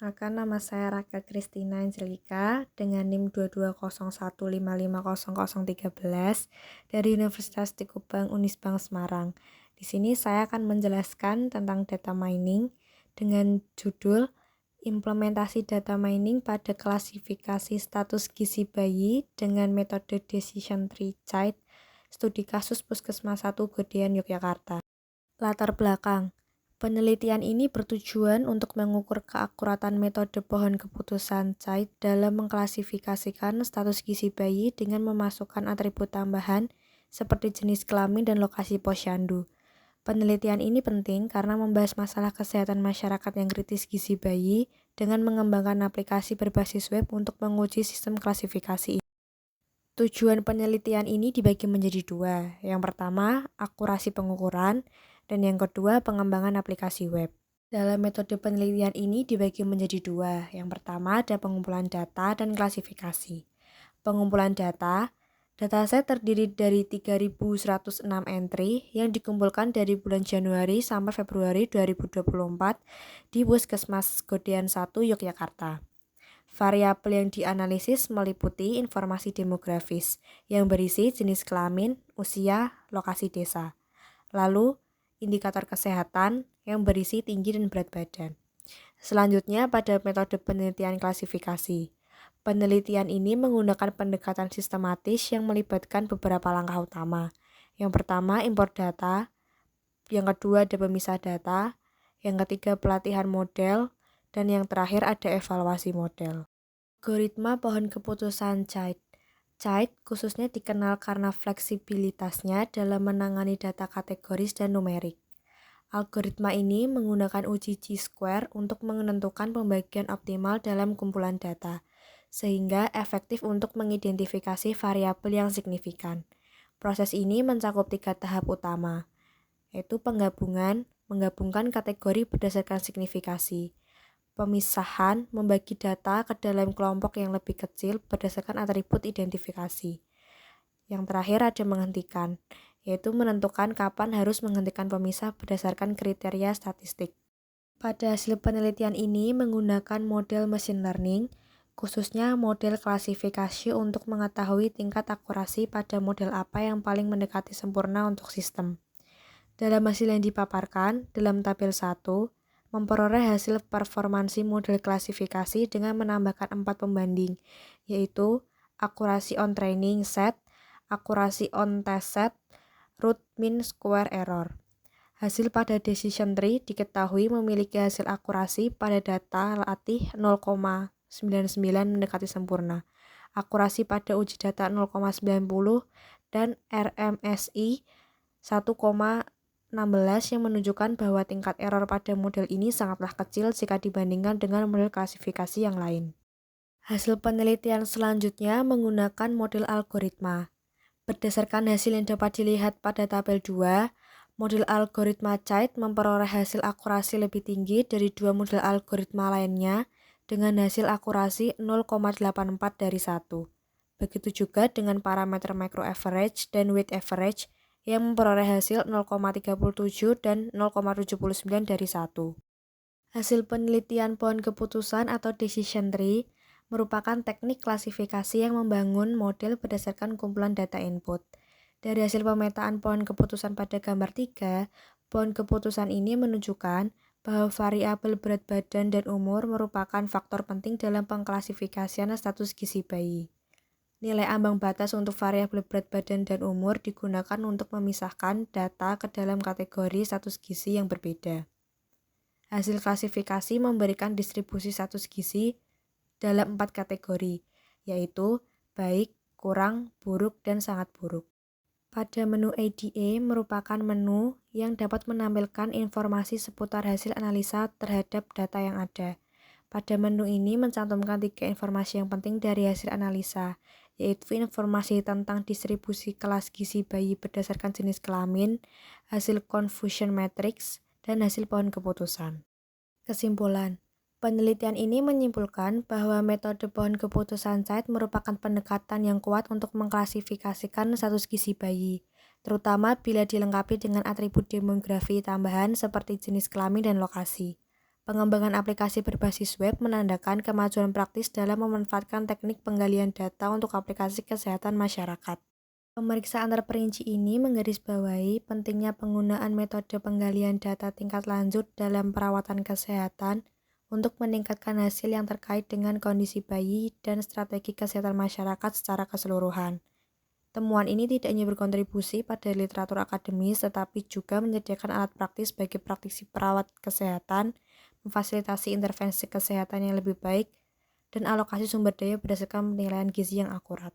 Perkenalkan, nama saya Raka Kristina Angelika dengan NIM 22015500013 dari Universitas Tikubang Unisbank Semarang. Di sini saya akan menjelaskan tentang data mining dengan judul Implementasi data mining pada klasifikasi status gizi bayi dengan metode Decision Tree Child, studi kasus Puskesmas 1 Gedean Yogyakarta. Latar belakang. Penelitian ini bertujuan untuk mengukur keakuratan metode pohon keputusan Child dalam mengklasifikasikan status gizi bayi dengan memasukkan atribut tambahan seperti jenis kelamin dan lokasi posyandu. Penelitian ini penting karena membahas masalah kesehatan masyarakat yang kritis gizi bayi dengan mengembangkan aplikasi berbasis web untuk menguji sistem klasifikasi ini. Tujuan penelitian ini dibagi menjadi dua. Yang pertama, akurasi pengukuran, dan yang kedua, pengembangan aplikasi web. Dalam metode penelitian ini dibagi menjadi dua. Yang pertama ada pengumpulan data dan klasifikasi. Pengumpulan dataset terdiri dari 3.106 entry yang dikumpulkan dari bulan Januari sampai Februari 2024 di Puskesmas Gedean 1 Yogyakarta. Variabel yang dianalisis meliputi informasi demografis yang berisi jenis kelamin, usia, lokasi desa. Lalu, indikator kesehatan yang berisi tinggi dan berat badan. Selanjutnya pada metode penelitian klasifikasi. Penelitian ini menggunakan pendekatan sistematis yang melibatkan beberapa langkah utama. Yang pertama, import data. Yang kedua, ada pemisah data. Yang ketiga, pelatihan model. Dan yang terakhir, ada evaluasi model. Algoritma pohon keputusan Child. Child khususnya dikenal karena fleksibilitasnya dalam menangani data kategoris dan numerik. Algoritma ini menggunakan uji chi-square untuk menentukan pembagian optimal dalam kumpulan data, sehingga efektif untuk mengidentifikasi variabel yang signifikan. Proses ini mencakup 3 tahap utama, yaitu menggabungkan kategori berdasarkan signifikasi, pemisahan, membagi data ke dalam kelompok yang lebih kecil berdasarkan atribut identifikasi. Yang terakhir ada menghentikan, yaitu menentukan kapan harus menghentikan pemisah berdasarkan kriteria statistik. Pada hasil penelitian ini menggunakan model machine learning, khususnya model klasifikasi untuk mengetahui tingkat akurasi pada model apa yang paling mendekati sempurna untuk sistem. Dalam hasil yang dipaparkan, dalam tabel 1, memperoleh hasil performansi model klasifikasi dengan menambahkan 4 pembanding, yaitu akurasi on training set, akurasi on test set, root mean square error. Hasil pada decision tree diketahui memiliki hasil akurasi pada data latih 0,99 mendekati sempurna, akurasi pada uji data 0,90 dan RMSI 1,16 yang menunjukkan bahwa tingkat error pada model ini sangatlah kecil jika dibandingkan dengan model klasifikasi yang lain. Hasil penelitian selanjutnya menggunakan model algoritma. Berdasarkan hasil yang dapat dilihat pada tabel 2, model algoritma Child memperoleh hasil akurasi lebih tinggi dari dua model algoritma lainnya dengan hasil akurasi 0,84 dari 1. Begitu juga dengan parameter micro average dan weight average yang memperoleh hasil 0,37 dan 0,79 dari 1. Hasil penelitian pohon keputusan atau decision tree merupakan teknik klasifikasi yang membangun model berdasarkan kumpulan data input. Dari hasil pemetaan pohon keputusan pada gambar 3, pohon keputusan ini menunjukkan bahwa variabel berat badan dan umur merupakan faktor penting dalam pengklasifikasian status gizi bayi. Nilai ambang batas untuk variabel berat badan dan umur digunakan untuk memisahkan data ke dalam kategori status gizi yang berbeda. Hasil klasifikasi memberikan distribusi status gizi dalam 4 kategori, yaitu baik, kurang, buruk, dan sangat buruk. Pada menu ADA merupakan menu yang dapat menampilkan informasi seputar hasil analisa terhadap data yang ada. Pada menu ini mencantumkan 3 informasi yang penting dari hasil analisa, yaitu informasi tentang distribusi kelas gizi bayi berdasarkan jenis kelamin, hasil confusion matrix, dan hasil pohon keputusan. Kesimpulan, penelitian ini menyimpulkan bahwa metode pohon keputusan Child merupakan pendekatan yang kuat untuk mengklasifikasikan status gizi bayi, terutama bila dilengkapi dengan atribut demografi tambahan seperti jenis kelamin dan lokasi. Pengembangan aplikasi berbasis web menandakan kemajuan praktis dalam memanfaatkan teknik penggalian data untuk aplikasi kesehatan masyarakat. Pemeriksaan terperinci ini menggarisbawahi pentingnya penggunaan metode penggalian data tingkat lanjut dalam perawatan kesehatan untuk meningkatkan hasil yang terkait dengan kondisi bayi dan strategi kesehatan masyarakat secara keseluruhan. Temuan ini tidak hanya berkontribusi pada literatur akademis, tetapi juga menyediakan alat praktis bagi praktisi perawat kesehatan, memfasilitasi intervensi kesehatan yang lebih baik, dan alokasi sumber daya berdasarkan penilaian gizi yang akurat.